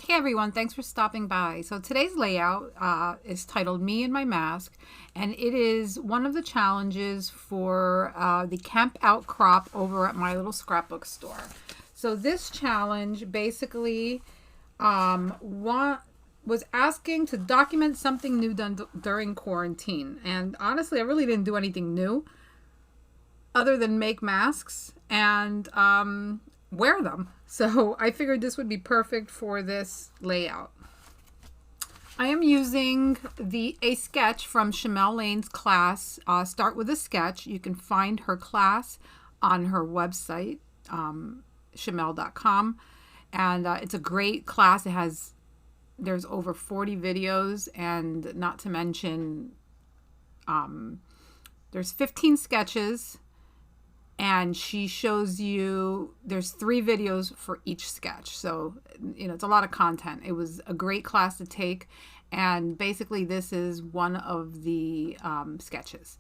Hey everyone, thanks for stopping by. So today's layout is titled Me and My Mask, and it is one of the challenges for the Camp Out crop over at my little scrapbook store. So this challenge basically was asking to document something new done during quarantine. And honestly, I really didn't do anything new other than make masks and wear them. So I figured this would be perfect for this layout. I am using a sketch from Shamel Lane's class, Start with a Sketch. You can find her class on her website, shamel.com. And it's a great class. There's over 40 videos, and not to mention there's 15 sketches, and she shows you there's 3 videos for each sketch. So, it's a lot of content. It was a great class to take, and basically this is one of the sketches.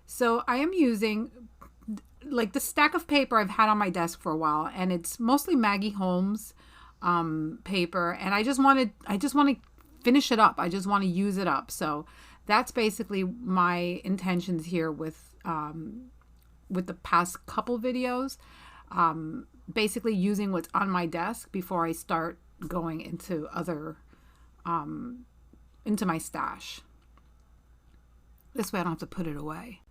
So I am using like the stack of paper I've had on my desk for a while, and it's mostly Maggie Holmes paper, and I just want to finish it up. I just want to use it up. So that's basically my intentions here with the past couple videos, basically using what's on my desk before I start going into into my stash. This way I don't have to put it away.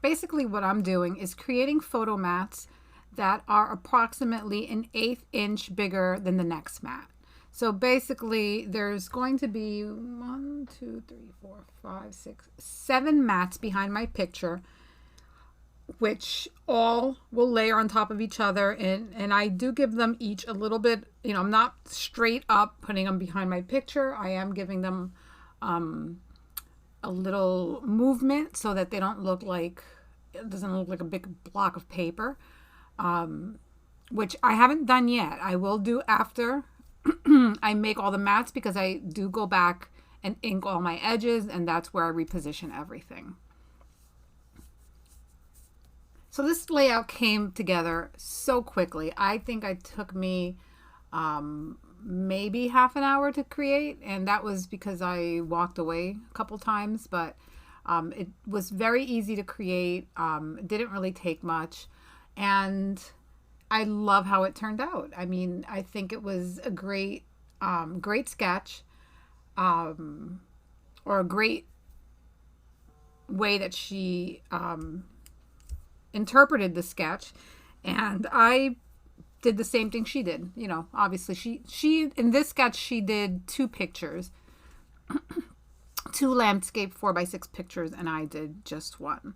Basically what I'm doing is creating photo mats that are approximately an 1/8 inch bigger than the next mat. So basically there's going to be 1, 2, 3, 4, 5, 6, 7 mats behind my picture, which all will layer on top of each other, and I do give them each a little bit, I'm not straight up putting them behind my picture. I am giving them a little movement so that they don't look like, it doesn't look like a big block of paper, which I haven't done yet. I will do after I make all the mats, because I do go back and ink all my edges, and that's where I reposition everything. So this layout came together so quickly. I think it took me maybe half an hour to create, and that was because I walked away a couple times, but it was very easy to create. It didn't really take much, and I love how it turned out. I mean, I think it was a great sketch, or a great way that she interpreted the sketch, and I did the same thing she did. Obviously she in this sketch she did 2 pictures, 2 landscape 4x6 pictures, and I did just 1.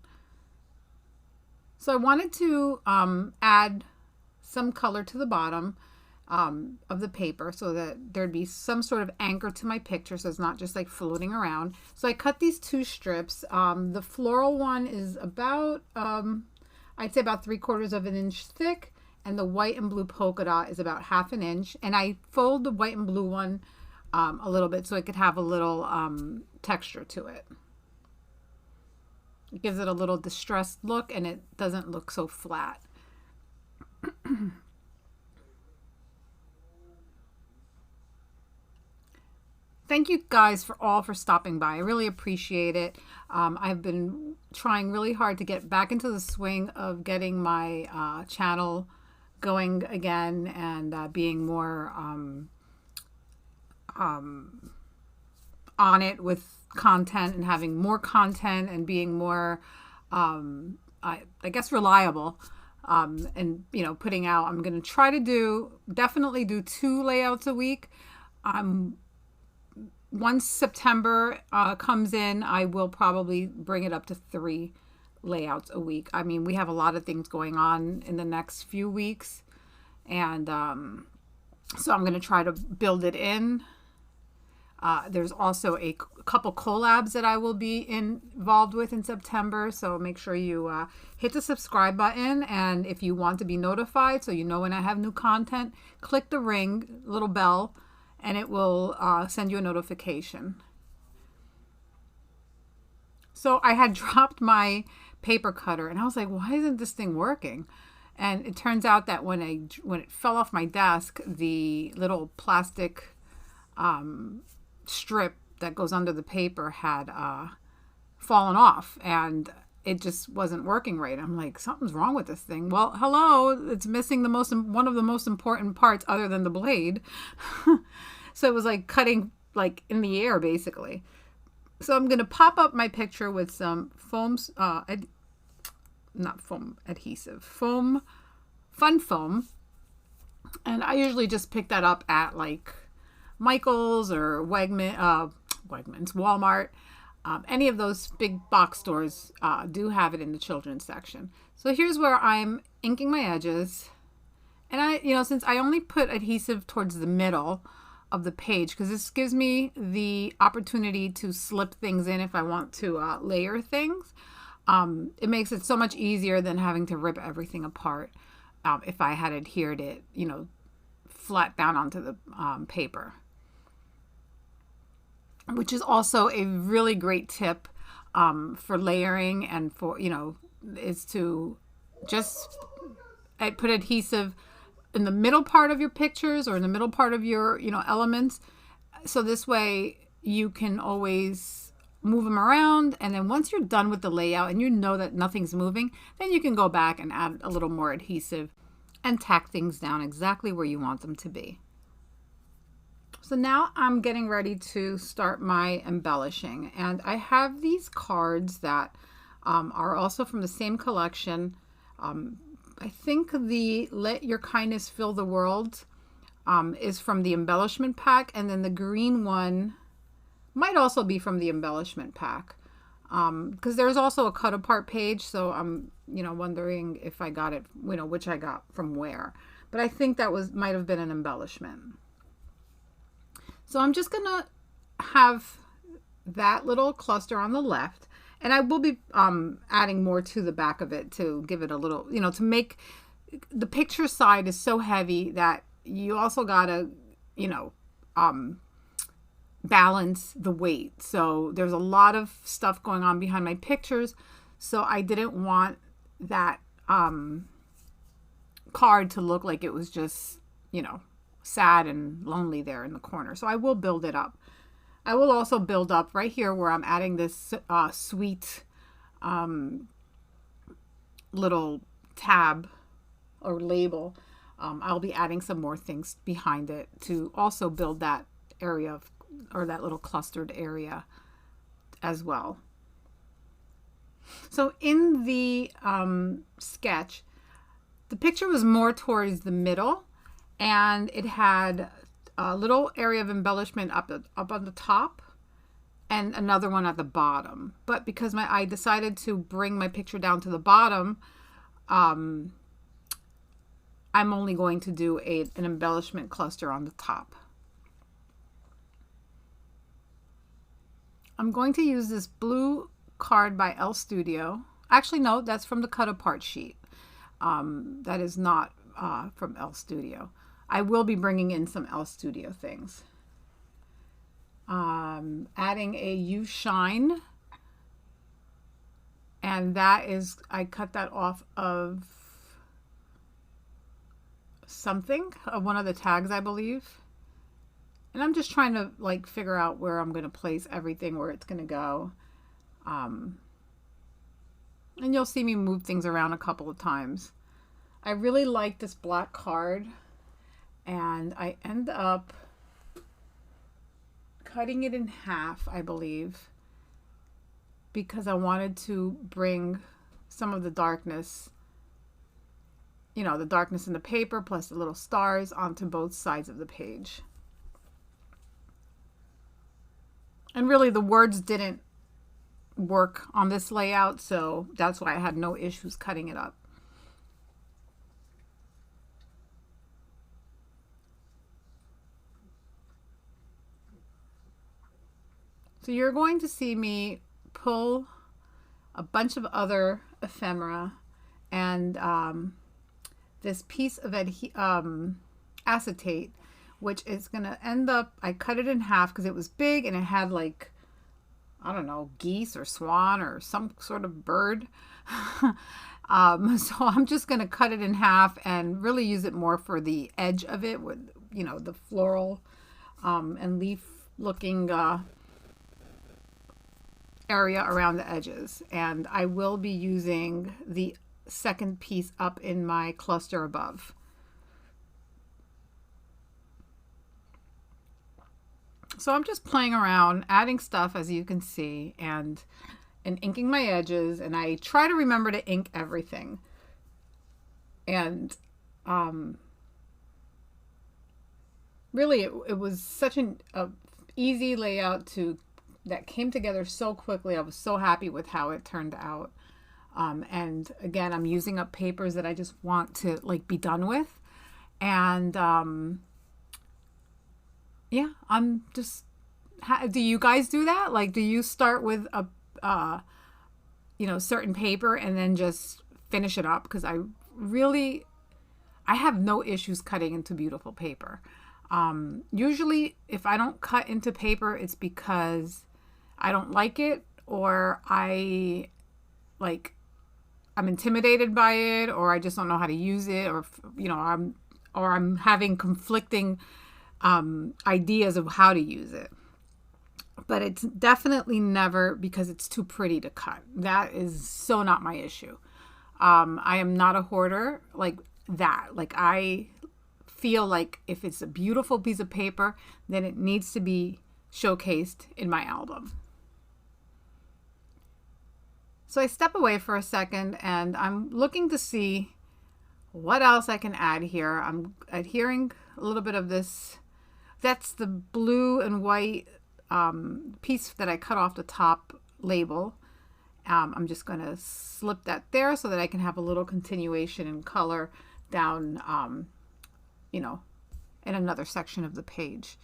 So I wanted to add some color to the bottom of the paper so that there'd be some sort of anchor to my picture, so it's not just like floating around. So I cut these 2 strips. The floral one is about I'd say about 3/4 of an inch thick, and the white and blue polka dot is about 1/2 an inch. And I fold the white and blue one a little bit so it could have a little texture to it. It gives it a little distressed look, and it doesn't look so flat. Thank you guys for stopping by. I really appreciate it. I've been trying really hard to get back into the swing of getting my channel going again, and being more on it with content, and having more content, and being more, I guess, reliable. And putting out, I'm going to try to definitely do 2 layouts a week. Once September comes in, I will probably bring it up to 3 layouts a week. I mean, we have a lot of things going on in the next few weeks, and so I'm going to try to build it in. There's also a couple collabs that I will be involved with in September, so make sure you hit the subscribe button, and if you want to be notified so you know when I have new content, click the little bell, and it will send you a notification. So I had dropped my paper cutter, and I was like, why isn't this thing working? And it turns out that when it fell off my desk, the little plastic strip that goes under the paper had fallen off, and it just wasn't working right. I'm like, something's wrong with this thing. Well, hello, it's missing one of the most important parts other than the blade. So it was like cutting like in the air basically. So I'm going to pop up my picture with some not foam adhesive, fun foam. And I usually just pick that up at like Michael's or Wegmans, Walmart. Any of those big box stores do have it in the children's section. So here's where I'm inking my edges. And since I only put adhesive towards the middle of the page, because this gives me the opportunity to slip things in if I want to layer things. It makes it so much easier than having to rip everything apart if I had adhered it, flat down onto the paper. Which is also a really great tip for layering and for, is to just put adhesive in the middle part of your pictures or in the middle part of your, elements. So this way you can always move them around. And then once you're done with the layout and you know that nothing's moving, then you can go back and add a little more adhesive and tack things down exactly where you want them to be. So now I'm getting ready to start my embellishing, and I have these cards that are also from the same collection. I think the Let Your Kindness Fill the World is from the embellishment pack, and then the green one might also be from the embellishment pack, because there's also a cut apart page, so I'm wondering if I got it, which I got from where, but I think that might have been an embellishment. So I'm just gonna have that little cluster on the left, and I will be adding more to the back of it to give it a little, to make the picture side is so heavy that you also gotta, balance the weight. So there's a lot of stuff going on behind my pictures, so I didn't want that card to look like it was just, sad and lonely there in the corner. So I will build it up. I will also build up right here where I'm adding this sweet little tab or label. I'll be adding some more things behind it to also build that area or that little clustered area as well. So in the sketch, the picture was more towards the middle, and it had a little area of embellishment up on the top and another one at the bottom. But because I decided to bring my picture down to the bottom, I'm only going to do an embellishment cluster on the top. I'm going to use this blue card by L Studio. Actually, no, that's from the cut apart sheet. That is not from L Studio. I will be bringing in some L Studio things. Adding a U Shine, and that is, I cut that off of something, one of the tags, I believe. And I'm just trying to figure out where I'm going to place everything, where it's going to go. And you'll see me move things around a couple of times. I really like this black card, and I end up cutting it in half, I believe, because I wanted to bring some of the darkness, the darkness in the paper plus the little stars onto both sides of the page. And really the words didn't work on this layout, so that's why I had no issues cutting it up. So you're going to see me pull a bunch of other ephemera and this piece of acetate, which is going to end up, I cut it in half because it was big and it had I don't know, geese or swan or some sort of bird. So I'm just going to cut it in half and really use it more for the edge of it with, the floral and leaf looking area around the edges. And I will be using the second piece up in my cluster above. So I'm just playing around, adding stuff, as you can see, and inking my edges. And I try to remember to ink everything. And really, it was such an easy layout that came together so quickly. I was so happy with how it turned out. And again, I'm using up papers that I just want to like be done with. And yeah, I'm just, do you guys do that? Like, do you start with a, certain paper and then just finish it up? Because I have no issues cutting into beautiful paper. Usually if I don't cut into paper, it's because I don't like it, or I'm intimidated by it, or I just don't know how to use it, or I'm having conflicting ideas of how to use it. But it's definitely never because it's too pretty to cut. That is so not my issue. I am not a hoarder like that. Like, I feel like if it's a beautiful piece of paper, then it needs to be showcased in my album. So I step away for a second and I'm looking to see what else I can add here. I'm adhering a little bit of this. That's the blue and white piece that I cut off the top label. I'm just going to slip that there so that I can have a little continuation in color down, in another section of the page.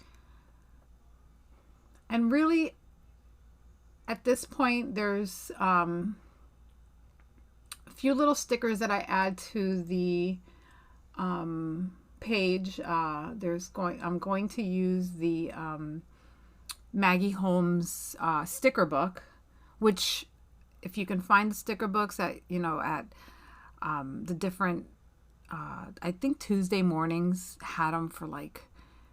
And really, at this point, there's a few little stickers that I add to the page. I'm going to use the Maggie Holmes sticker book, which, if you can find the sticker books at the different, I think Tuesday mornings had them for like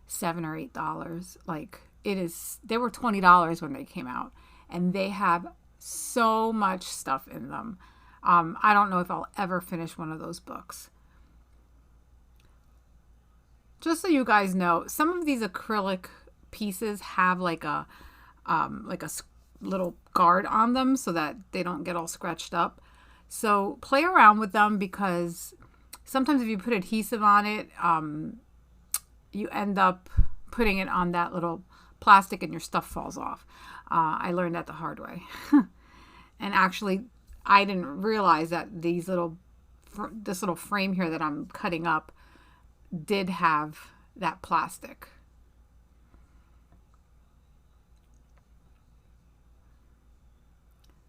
$7 or $8. Like, they were $20 when they came out, and they have so much stuff in them. I don't know if I'll ever finish one of those books. Just so you guys know, some of these acrylic pieces have like a little guard on them so that they don't get all scratched up. So play around with them, because sometimes if you put adhesive on it, you end up putting it on that little plastic and your stuff falls off. I learned that the hard way. And actually, I didn't realize that this little frame here that I'm cutting up did have that plastic.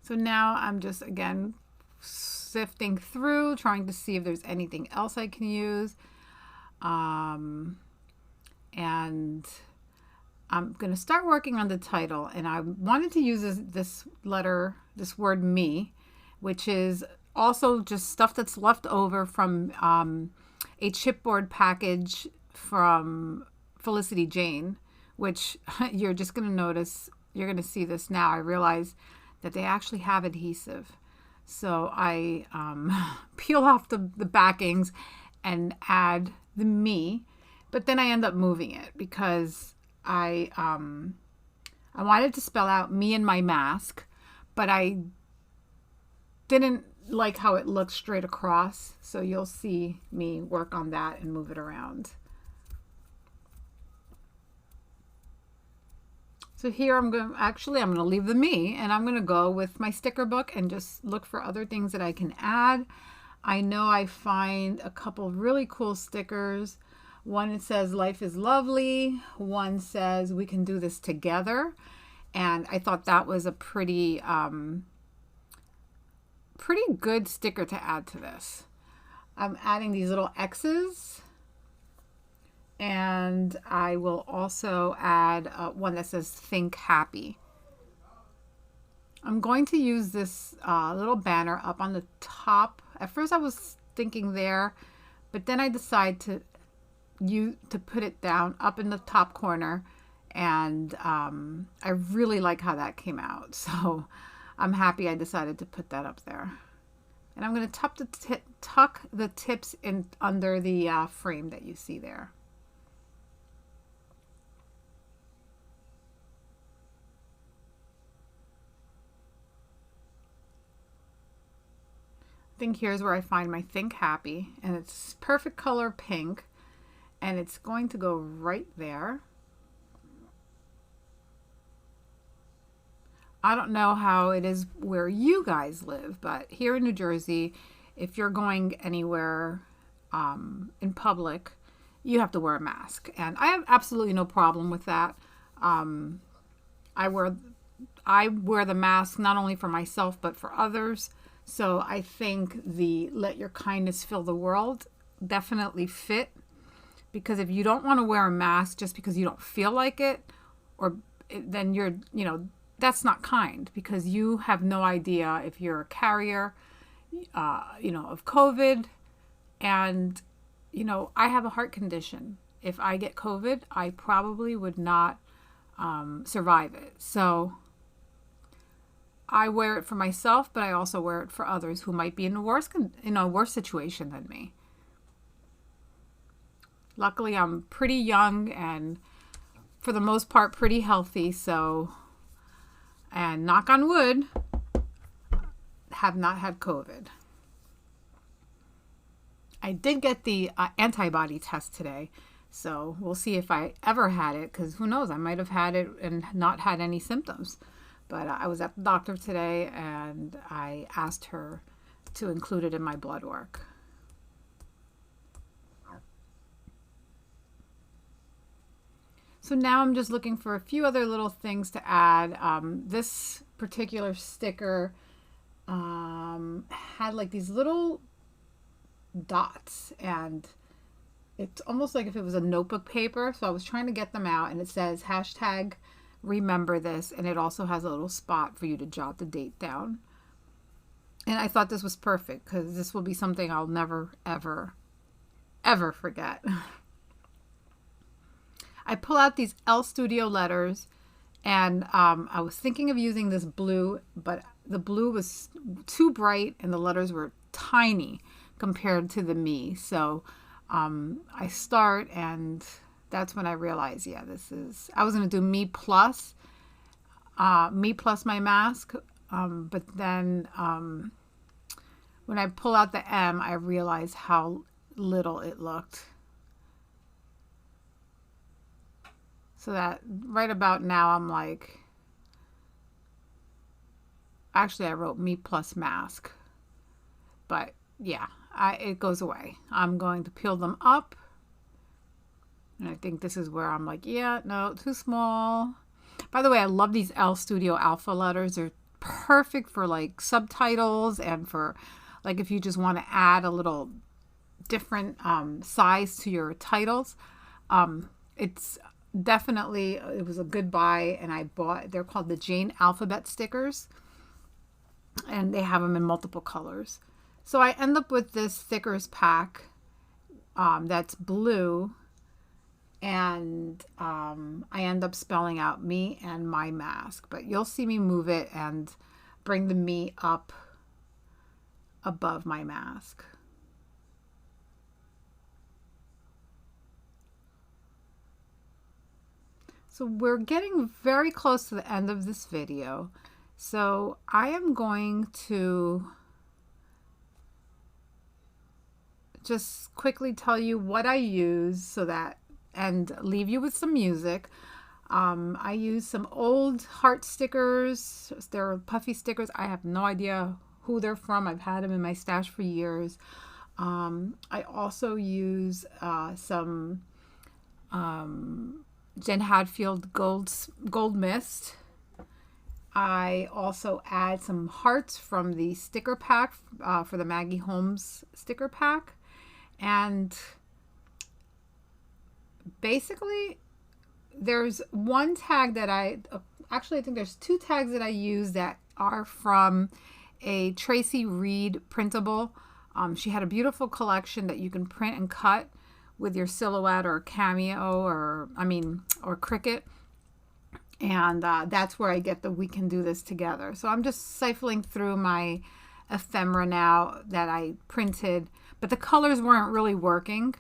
So now I'm just, again, sifting through, trying to see if there's anything else I can use. And I'm going to start working on the title. And I wanted to use this word me, which is also just stuff that's left over from a chipboard package from Felicity Jane, which you're just going to notice. You're going to see this now. I realize that they actually have adhesive. So I peel off the backings and add the me, but then I end up moving it because I wanted to spell out me and my mask, but I didn't like how it looked straight across. So you'll see me work on that and move it around. So here I'm going to leave the me, and I'm going to go with my sticker book and just look for other things that I can add. I know I find a couple really cool stickers. One, it says life is lovely. One says we can do this together. And I thought that was a pretty good sticker to add to this. I'm adding these little X's. And I will also add one that says think happy. I'm going to use this little banner up on the top. At first I was thinking there, but then I decided to put it down up in the top corner And I really like how that came out. So I'm happy I decided to put that up there. And I'm going to tuck the tips in under the frame that you see there. I think here's where I find my Think Happy, and it's perfect color pink, and it's going to go right there. I don't know how it is where you guys live, but here in New Jersey, if you're going anywhere in public, you have to wear a mask. And I have absolutely no problem with that. I wear the mask not only for myself, but for others. So I think the Let Your Kindness Fill the World definitely fit. Because if you don't want to wear a mask just because you don't feel like it, then you're, that's not kind, because you have no idea if you're a carrier, of COVID. And, I have a heart condition. If I get COVID, I probably would not survive it. So I wear it for myself, but I also wear it for others who might be in a worse situation than me. Luckily, I'm pretty young and for the most part pretty healthy. So, and knock on wood, have not had COVID. I did get the antibody test today. So we'll see if I ever had it, because who knows, I might have had it and not had any symptoms. But I was at the doctor today and I asked her to include it in my blood work. So now I'm just looking for a few other little things to add. This particular sticker had like these little dots, and it's almost like if it was a notebook paper. So I was trying to get them out, and it says hashtag remember this, and it also has a little spot for you to jot the date down. And I thought this was perfect because this will be something I'll never, ever, ever forget. I pull out these L Studio letters, and I was thinking of using this blue, but the blue was too bright and the letters were tiny compared to the me. So I start, and that's when I realized, I was going to do me plus my mask. But then when I pull out the M, I realized how little it looked. So that right about now, I'm like, actually I wrote me plus mask, but yeah, it goes away. I'm going to peel them up. And I think this is where I'm like, yeah, no, too small. By the way, I love these L Studio Alpha letters. They're perfect for like subtitles and for like if you just want to add a little different size to your titles. It's definitely, it was a good buy, and they're called the Jane Alphabet stickers, and they have them in multiple colors. So I end up with this stickers pack that's blue. And I end up spelling out me and my mask. But you'll see me move it and bring the me up above my mask. So we're getting very close to the end of this video. So I am going to just quickly tell you what I use and leave you with some music. I use some old heart stickers. They're puffy stickers. I have no idea who they're from. I've had them in my stash for years. I also use some Jen Hadfield Gold Mist. I also add some hearts from the sticker pack for the Maggie Holmes sticker pack. And basically, there's one tag that I think there's two tags that I use that are from a Tracy Reed printable. She had a beautiful collection that you can print and cut with your Silhouette or Cameo or Cricut. And that's where I get the we can do this together. So I'm just siphoning through my ephemera now that I printed, but the colors weren't really working.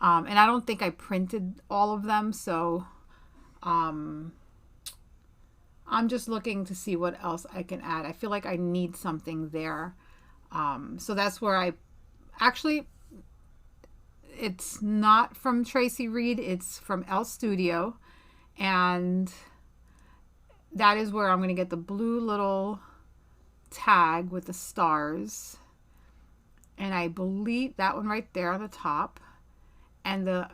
And I don't think I printed all of them. So I'm just looking to see what else I can add. I feel like I need something there. So that's where I actually, it's not from Tracy Reed, it's from Elle Studio. And that is where I'm going to get the blue little tag with the stars. And I believe that one right there on the top. And the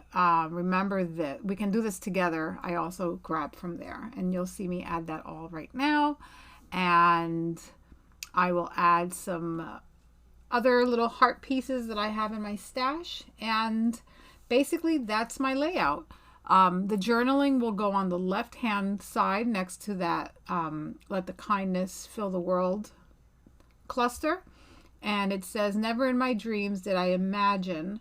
remember that we can do this together, I also grabbed from there. And you'll see me add that all right now. And I will add some other little heart pieces that I have in my stash. And basically that's my layout. The journaling will go on the left hand side next to that let the kindness fill the world cluster. And it says, never in my dreams did I imagine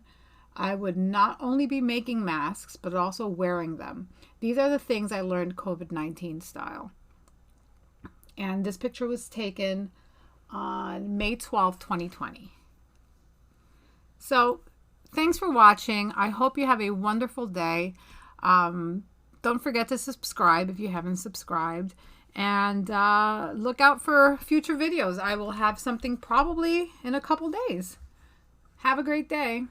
I would not only be making masks, but also wearing them. These are the things I learned COVID-19 style. And this picture was taken on May 12th, 2020. So thanks for watching. I hope you have a wonderful day. Don't forget to subscribe if you haven't subscribed. And look out for future videos. I will have something probably in a couple days. Have a great day.